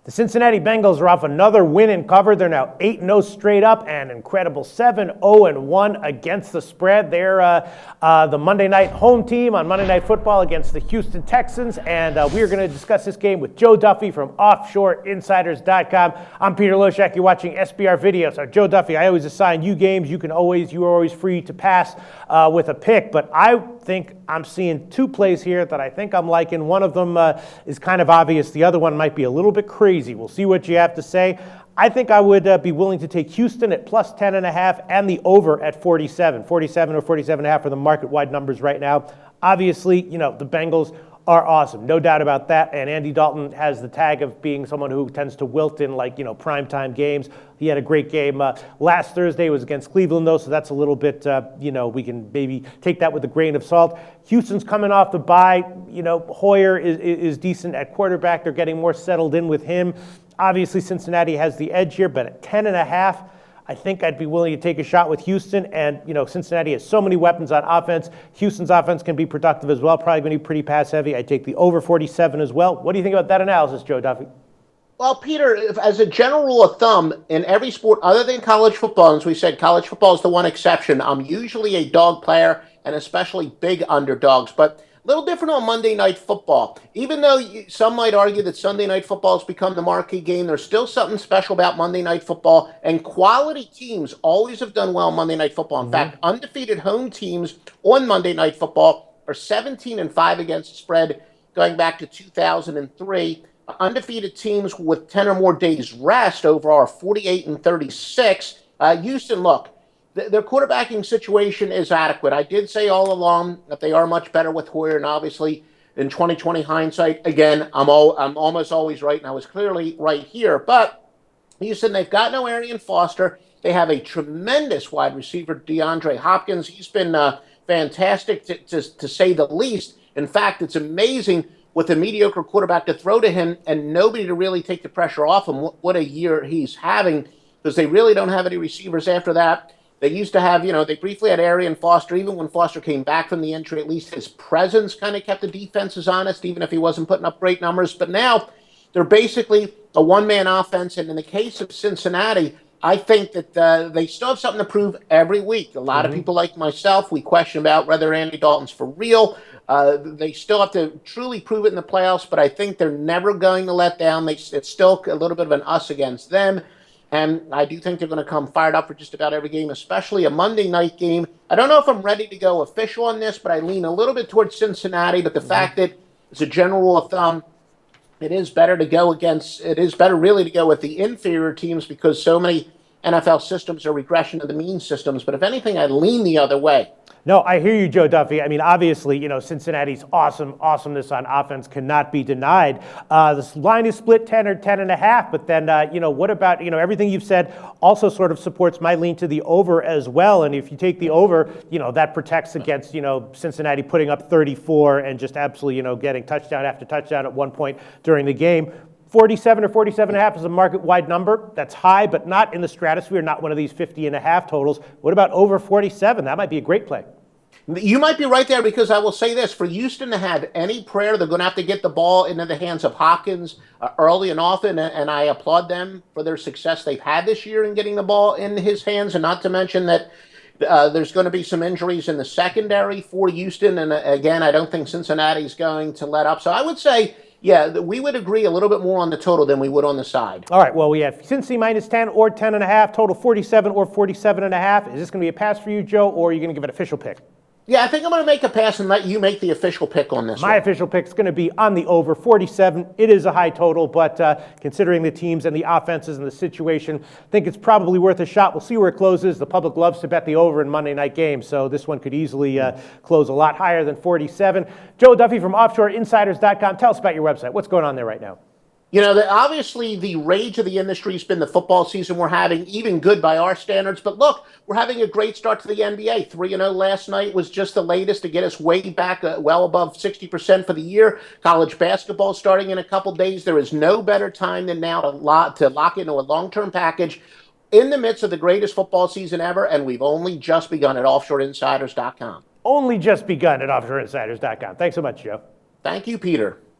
The Cincinnati Bengals are off another win and cover. They're now 8-0 straight up and incredible 7-0-1 against the spread. They're the Monday night home team on Monday Night Football against the Houston Texans. And we are going to discuss this game with Joe Duffy from OffshoreInsiders.com. I'm Peter Loshak. You're watching SBR Videos. So Joe Duffy, I always assign you games. You're always free to pass with a pick. But I think I'm seeing two plays here that I think I'm liking. One of them is kind of obvious. The other one might be a little bit crazy. We'll see what you have to say. I think I would be willing to take Houston at plus 10.5 and the over at 47. 47 or 47.5 are the market-wide numbers right now. Obviously, the Bengals are awesome. No doubt about that. And Andy Dalton has the tag of being someone who tends to wilt in primetime games. He had a great game last Thursday. It was against Cleveland, though, so that's a little bit, we can maybe take that with a grain of salt. Houston's coming off the bye. Hoyer is decent at quarterback. They're getting more settled in with him. Obviously, Cincinnati has the edge here, but at 10.5, I think I'd be willing to take a shot with Houston. And, Cincinnati has so many weapons on offense. Houston's offense can be productive as well. Probably going to be pretty pass heavy. I take the over 47 as well. What do you think about that analysis, Joe Duffy? Well, Peter, as a general rule of thumb, in every sport other than college football, as we said, college football is the one exception. I'm usually a dog player, and especially big underdogs. But a little different on Monday Night Football. Even though some might argue that Sunday Night Football has become the marquee game, there's still something special about Monday Night Football. And quality teams always have done well on Monday Night Football. In fact, undefeated home teams on Monday Night Football are 17-5 against the spread going back to 2003. Undefeated teams with 10 or more days rest over are 48-36. Houston, look, their quarterbacking situation is adequate. I did say all along that they are much better with Hoyer, and obviously in 2020 hindsight, again, I'm almost always right, and I was clearly right here. But Houston, they've got no Arian Foster. They have a tremendous wide receiver, DeAndre Hopkins. He's been fantastic to say the least. In fact, it's amazing with a mediocre quarterback to throw to him and nobody to really take the pressure off him. What a year he's having, because they really don't have any receivers after that. They used to have, they briefly had Arian Foster. Even when Foster came back from the injury, at least his presence kind of kept the defenses honest, even if he wasn't putting up great numbers. But now they're basically a one-man offense. And in the case of Cincinnati, I think that they still have something to prove every week. A lot of people like myself, we question about whether Andy Dalton's for real. They still have to truly prove it in the playoffs, but I think they're never going to let down. It's still a little bit of an us against them. And I do think they're going to come fired up for just about every game, especially a Monday night game. I don't know if I'm ready to go official on this, but I lean a little bit towards Cincinnati. But the fact that, as a general rule of thumb, it is better really to go with the inferior teams because so many NFL systems are regression to the mean systems. But if anything, I lean the other way. No, I hear you, Joe Duffy. I mean, obviously, Cincinnati's awesomeness on offense cannot be denied. This line is split 10 or 10.5, but then, what about, everything you've said also sort of supports my lean to the over as well. And if you take the over, that protects against, Cincinnati putting up 34 and just absolutely, getting touchdown after touchdown at one point during the game. 47 or 47.5 is a market-wide number. That's high, but not in the stratosphere, not one of these 50.5 totals. What about over 47? That might be a great play. You might be right there, because I will say this. For Houston to have any prayer, they're going to have to get the ball into the hands of Hopkins early and often, and I applaud them for their success they've had this year in getting the ball in his hands, and not to mention that there's going to be some injuries in the secondary for Houston, and again, I don't think Cincinnati's going to let up. So I would say, yeah, we would agree a little bit more on the total than we would on the side. All right, well, we have Cincy minus 10 or 10.5, total 47 or 47.5. Is this going to be a pass for you, Joe, or are you going to give an official pick? Yeah, I think I'm going to make a pass and let you make the official pick on this My official pick is going to be on the over 47. It is a high total, but considering the teams and the offenses and the situation, I think it's probably worth a shot. We'll see where it closes. The public loves to bet the over in Monday night games, so this one could easily close a lot higher than 47. Joe Duffy from OffshoreInsiders.com. Tell us about your website. What's going on there right now? Obviously the rage of the industry has been the football season we're having, even good by our standards. But look, we're having a great start to the NBA. 3-0 last night was just the latest to get us way back well above 60% for the year. College basketball starting in a couple days. There is no better time than now to lock into a long-term package in the midst of the greatest football season ever, and we've only just begun at OffshoreInsiders.com. Only just begun at OffshoreInsiders.com. Thanks so much, Joe. Thank you, Peter.